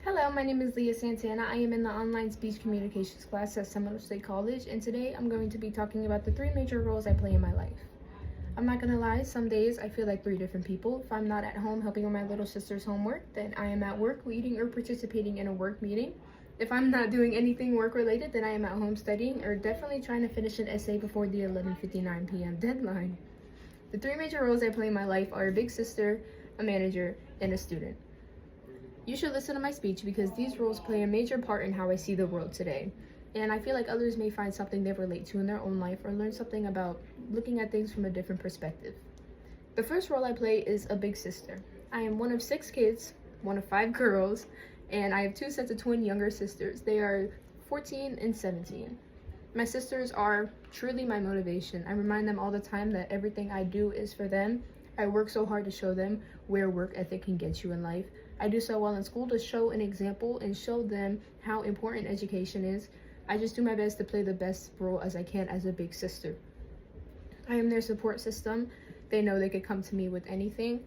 Hello, my name is Leah Santana. I am in the online speech communications class at Seminole State College, and today I'm going to be talking about the three major roles I play in my life. I'm not gonna lie, some days I feel like three different people. If I'm not at home helping with my little sister's homework, then I am at work leading or participating in a work meeting. If I'm not doing anything work related, then I am at home studying or definitely trying to finish an essay before the 11:59 p.m. deadline. The three major roles I play in my life are a big sister, a manager, and a student. You should listen to my speech because these roles play a major part in how I see the world today. And I feel like others may find something they relate to in their own life or learn something about looking at things from a different perspective. The first role I play is a big sister. I am one of 6 kids, one of 5 girls, and I have 2 sets of twin younger sisters. They are 14 and 17. My sisters are truly my motivation. I remind them all the time that everything I do is for them. I work so hard to show them where work ethic can get you in life. I do so well in school to show an example and show them how important education is. I just do my best to play the best role as I can as a big sister. I am their support system. They know they could come to me with anything.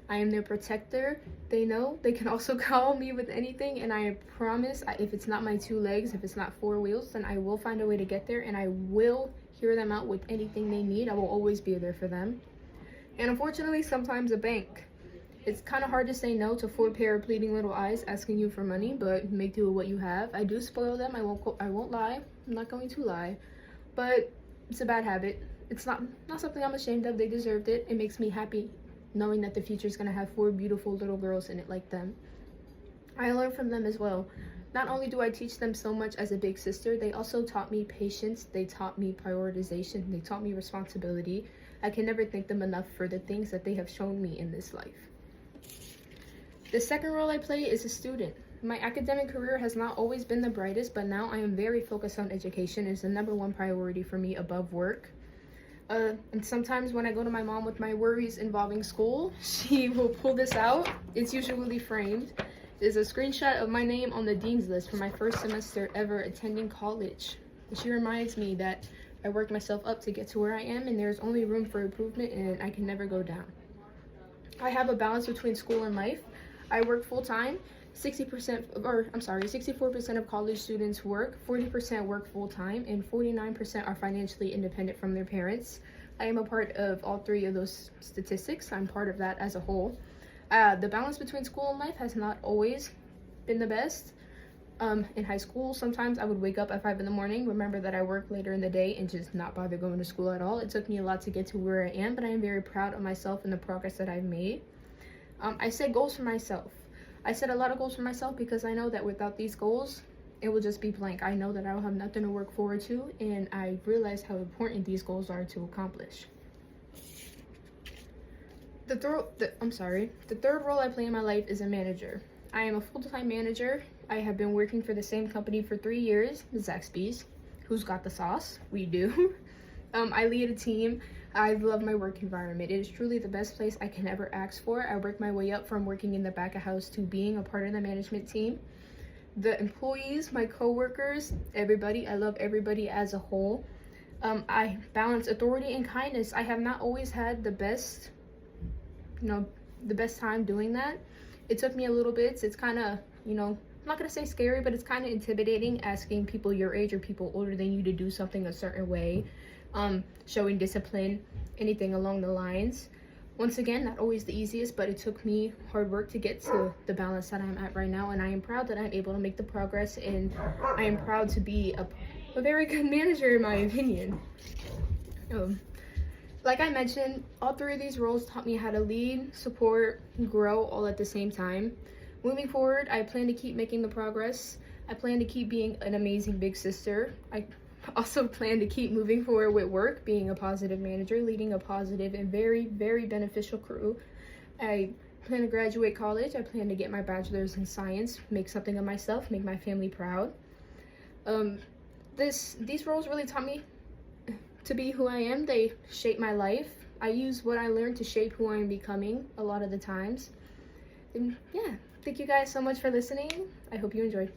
I am their protector. They know they can also call me with anything, and I promise if it's not my 2 legs, if it's not 4 wheels, then I will find a way to get there, and I will hear them out with anything they need. I will always be there for them. And unfortunately, sometimes a bank. It's kind of hard to say no to 4 pair of pleading little eyes asking you for money, but make do with what you have. I do spoil them. I won't lie. I'm not going to lie, but it's a bad habit. It's not something I'm ashamed of. They deserved it. It makes me happy knowing that the future is gonna have 4 beautiful little girls in it like them. I learn from them as well. Not only do I teach them so much as a big sister, they also taught me patience. They taught me prioritization. They taught me responsibility. I can never thank them enough for the things that they have shown me in this life. The second role I play is a student. My academic career has not always been the brightest, but now I am very focused on education. It's the #1 priority for me above work. And sometimes when I go to my mom with my worries involving school, she will pull this out. It's usually framed. It's a screenshot of my name on the dean's list for my first semester ever attending college. And she reminds me that I worked myself up to get to where I am, and there's only room for improvement, and I can never go down. I have a balance between school and life. I work full-time. 64% of college students work, 40% work full-time, and 49% are financially independent from their parents. I am a part of all 3 of those statistics. I'm part of that as a whole. The balance between school and life has not always been the best. In high school, sometimes I would wake up at 5 in the morning, remember that I work later in the day, and just not bother going to school at all. It took me a lot to get to where I am, but I am very proud of myself and the progress that I've made. I set goals for myself. I set a lot of goals for myself because I know that without these goals, it will just be blank. I know that I will have nothing to work forward to, and I realize how important these goals are to accomplish. The third role I play in my life is a manager. I am a full-time manager. I have been working for the same company for 3 years, Zaxby's. Who's got the sauce? We do. I lead a team. I love my work environment. It is truly the best place I can ever ask for. I work my way up from working in the back of house to being a part of the management team. The employees, my coworkers, everybody, I love everybody as a whole. I balance authority and kindness. I have not always had the best time doing that. It took me a little bit. It's kind of, I'm not gonna say scary, but it's kind of intimidating asking people your age or people older than you to do something a certain way. Showing discipline, anything along the lines. Once again, not always the easiest, but it took me hard work to get to the balance that I'm at right now, and I am proud that I'm able to make the progress, and I am proud to be a very good manager in my opinion. Like I mentioned, all 3 of these roles taught me how to lead, support, and grow all at the same time. Moving forward, I plan to keep making the progress. I plan to keep being an amazing big sister. I also plan to keep moving forward with work, being a positive manager, leading a positive and very, very beneficial crew. I plan to graduate college. I plan to get my bachelor's in science, make something of myself, make my family proud. These roles really taught me to be who I am. They shape my life. I use what I learned to shape who I am becoming a lot of the times. And yeah, thank you guys so much for listening. I hope you enjoyed.